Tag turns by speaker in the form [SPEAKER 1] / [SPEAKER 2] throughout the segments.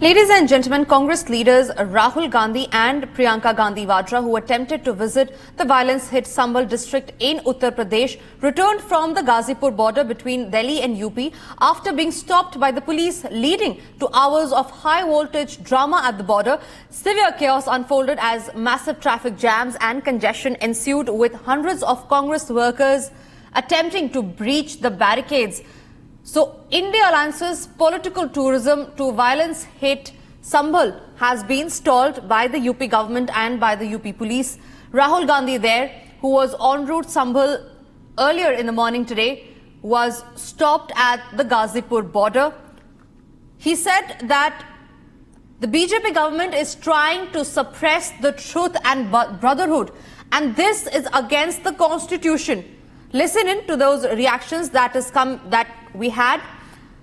[SPEAKER 1] Ladies and gentlemen, Congress leaders Rahul Gandhi and Priyanka Gandhi Vadra, who attempted to visit the violence-hit Sambhal district in Uttar Pradesh, returned from the Ghazipur border between Delhi and UP after being stopped by the police, leading to hours of high-voltage drama at the border. Severe chaos unfolded as massive traffic jams and congestion ensued, with hundreds of Congress workers attempting to breach the barricades. So, India Alliance's political tourism to violence-hit Sambhal has been stalled by the UP government and by the UP police. Rahul Gandhi there, who was en route Sambhal earlier in the morning today, was stopped at the Ghazipur border. He said that the BJP government is trying to suppress the truth and brotherhood, and this is against the constitution. Listen in to those reactions that we had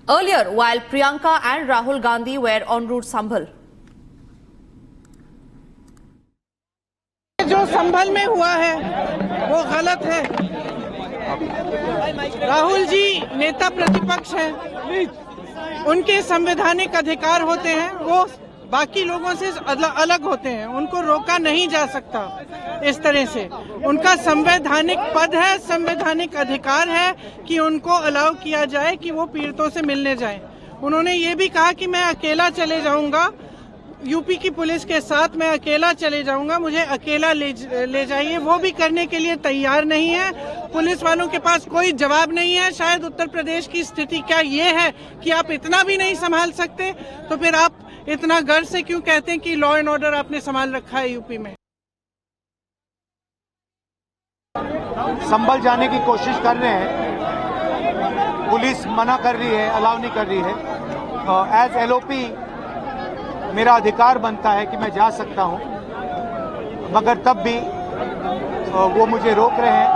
[SPEAKER 1] earlier while Priyanka and Rahul Gandhi were en route Sambhal.
[SPEAKER 2] जो संभल में हुआ है वो गलत है। राहुल जी नेता प्रतिपक्ष हैं, उनके संवैधानिक अधिकार होते हैं, वो बाकी लोगों से अलग होते हैं, उनको रोका नहीं जा सकता। इस तरह से उनका संवैधानिक पद है, संवैधानिक अधिकार है कि उनको अलाउ किया जाए कि वो पीड़ितों से मिलने जाएं। उन्होंने ये भी कहा कि मैं अकेला चले जाऊंगा, यूपी की पुलिस के साथ मैं अकेला चले जाऊंगा, मुझे अकेला ले जाइए। वो भी करने के लिए तैयार नहीं है। पुलिस वालों के पास कोई जवाब नहीं है। शायद उत्तर प्रदेश की स्थिति क्या ये है कि आप इतना भी नहीं संभाल सकते, तो फिर आप इतना गर्व से क्यों कहते हैं कि लॉ एंड ऑर्डर आपने संभाल रखा है यूपी में?
[SPEAKER 3] संभल जाने की कोशिश कर रहे हैं, पुलिस मना कर रही है, अलाउ नहीं कर रही है। एज एलओपी मेरा अधिकार बनता है कि मैं जा सकता हूं, मगर तब भी वो मुझे रोक रहे हैं।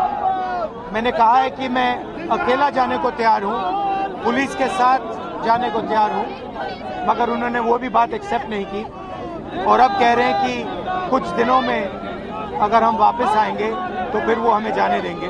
[SPEAKER 3] मैंने कहा है कि मैं अकेला जाने को तैयार हूं, पुलिस के साथ जाने को तैयार हूं, मगर उन्होंने वो भी बात एक्सेप्ट नहीं की और अब कह रहे हैं कि कुछ दिनों में अगर हम वापस आएंगे तो फिर वो हमें जाने देंगे।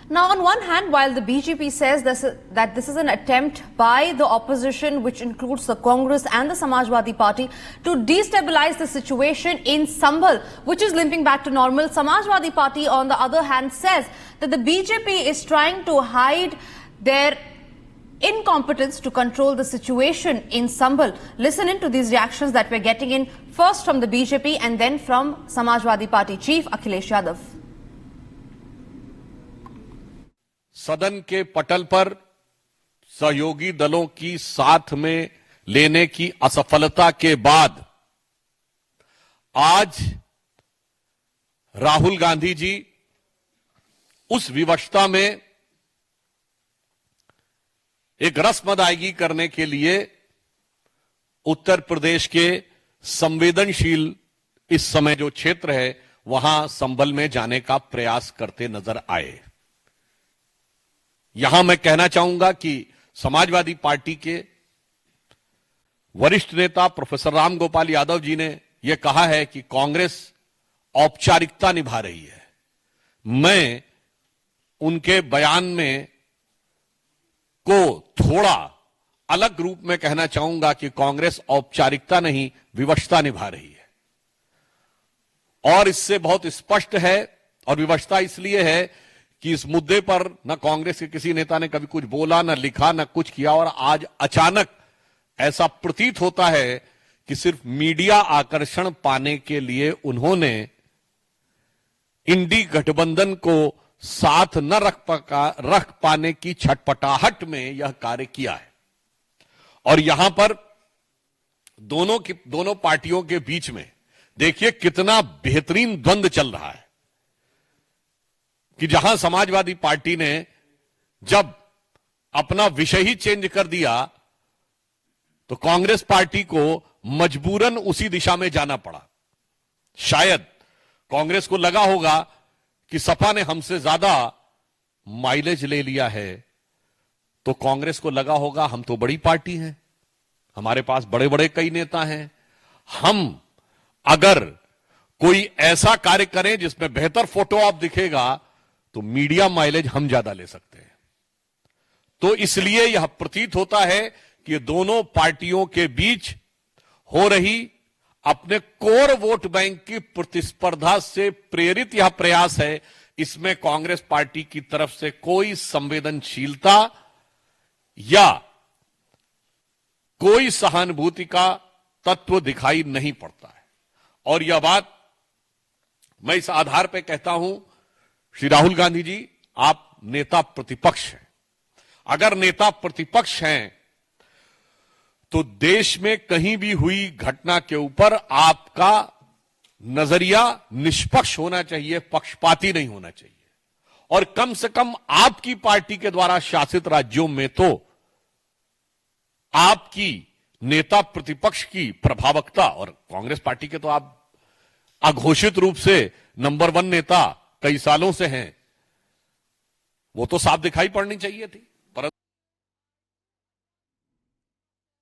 [SPEAKER 1] Now, on one hand, while the BJP says that this is an attempt by the opposition, which includes the Congress and the Samajwadi Party, to destabilize the situation in Sambhal, which is limping back to normal, Samajwadi Party, on the other hand, says that the BJP is trying to hide their incompetence to control the situation in Sambhal. Listen in to these reactions that we're getting in, first from the BJP and then from Samajwadi Party Chief Akhilesh Yadav.
[SPEAKER 4] सदन के पटल पर सहयोगी दलों की साथ में लेने की असफलता के बाद आज राहुल गांधी जी उस विवशता में एक रस्म अदायगी करने के लिए उत्तर प्रदेश के संवेदनशील इस समय जो क्षेत्र है वहां संभल में जाने का प्रयास करते नजर आए। यहां मैं कहना चाहूंगा कि समाजवादी पार्टी के वरिष्ठ नेता प्रोफेसर राम गोपाल यादव जी ने यह कहा है कि कांग्रेस औपचारिकता निभा रही है। मैं उनके बयान में को थोड़ा अलग रूप में कहना चाहूंगा कि कांग्रेस औपचारिकता नहीं, विवशता निभा रही है। और इससे बहुत स्पष्ट है, और विवशता इसलिए है कि इस मुद्दे पर न कांग्रेस के किसी नेता ने कभी कुछ बोला, न लिखा, न कुछ किया, और आज अचानक ऐसा प्रतीत होता है कि सिर्फ मीडिया आकर्षण पाने के लिए उन्होंने इंडी गठबंधन को साथ न रख पाने की छटपटाहट में यह कार्य किया है। और यहां पर दोनों पार्टियों के बीच में देखिए कितना बेहतरीन द्वंद्व चल रहा है कि जहां समाजवादी पार्टी ने जब अपना विषय ही चेंज कर दिया तो कांग्रेस पार्टी को मजबूरन उसी दिशा में जाना पड़ा। शायद कांग्रेस को लगा होगा कि सपा ने हमसे ज्यादा माइलेज ले लिया है, तो कांग्रेस को लगा होगा हम तो बड़ी पार्टी हैं, हमारे पास बड़े बड़े कई नेता हैं, हम अगर कोई ऐसा कार्य करें जिसमें बेहतर फोटो आप दिखेगा तो मीडिया माइलेज हम ज्यादा ले सकते हैं। तो इसलिए यह प्रतीत होता है कि दोनों पार्टियों के बीच हो रही अपने कोर वोट बैंक की प्रतिस्पर्धा से प्रेरित यह प्रयास है। इसमें कांग्रेस पार्टी की तरफ से कोई संवेदनशीलता या कोई सहानुभूति का तत्व दिखाई नहीं पड़ता है। और यह बात मैं इस आधार पर कहता हूं, श्री राहुल गांधी जी, आप नेता प्रतिपक्ष हैं। अगर नेता प्रतिपक्ष हैं तो देश में कहीं भी हुई घटना के ऊपर आपका नजरिया निष्पक्ष होना चाहिए, पक्षपाती नहीं होना चाहिए। और कम से कम आपकी पार्टी के द्वारा शासित राज्यों में तो आपकी नेता प्रतिपक्ष की प्रभावकता, और कांग्रेस पार्टी के तो आप अघोषित रूप से नंबर 1 नेता कई सालों से हैं, वो तो साफ दिखाई पड़नी चाहिए थी।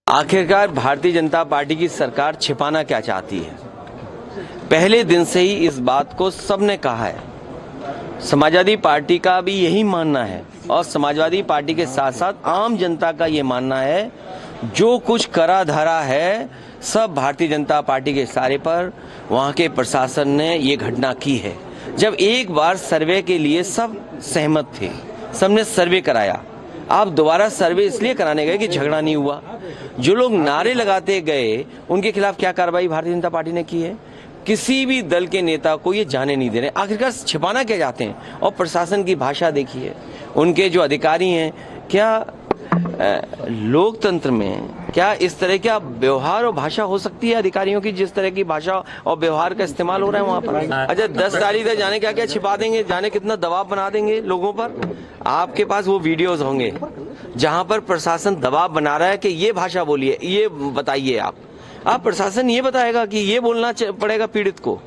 [SPEAKER 5] आखिरकार भारतीय जनता पार्टी की सरकार छिपाना क्या चाहती है? पहले दिन से ही इस बात को सबने कहा है। समाजवादी पार्टी का भी यही मानना है और समाजवादी पार्टी के साथ साथ आम जनता का ये मानना है, जो कुछ करा धरा है सब भारतीय जनता पार्टी के इशारे पर वहां के प्रशासन ने ये घटना की है। जब एक बार सर्वे के लिए सब सहमत थे, सबने सर्वे कराया, आप दोबारा सर्वे इसलिए कराने गए कि झगड़ा नहीं हुआ। जो लोग नारे लगाते गए उनके खिलाफ क्या कार्रवाई भारतीय जनता पार्टी ने की है? किसी भी दल के नेता को ये जाने नहीं दे रहे। आखिरकार छिपाना क्या चाहते हैं? और प्रशासन की भाषा देखिए, उनके जो अधिकारी हैं, क्या लोकतंत्र में क्या इस तरह का व्यवहार और भाषा हो सकती है अधिकारियों की, जिस तरह की भाषा और व्यवहार का इस्तेमाल हो रहा है वहां पर? अच्छा, 10 तारीख तक जाने क्या क्या छिपा देंगे, जाने कितना दबाव बना देंगे लोगों पर। आपके पास वो वीडियोस होंगे जहां पर प्रशासन दबाव बना रहा है कि ये भाषा बोलिए, ये बताइए। आप प्रशासन ये बताएगा कि ये बोलना पड़ेगा पीड़ित को।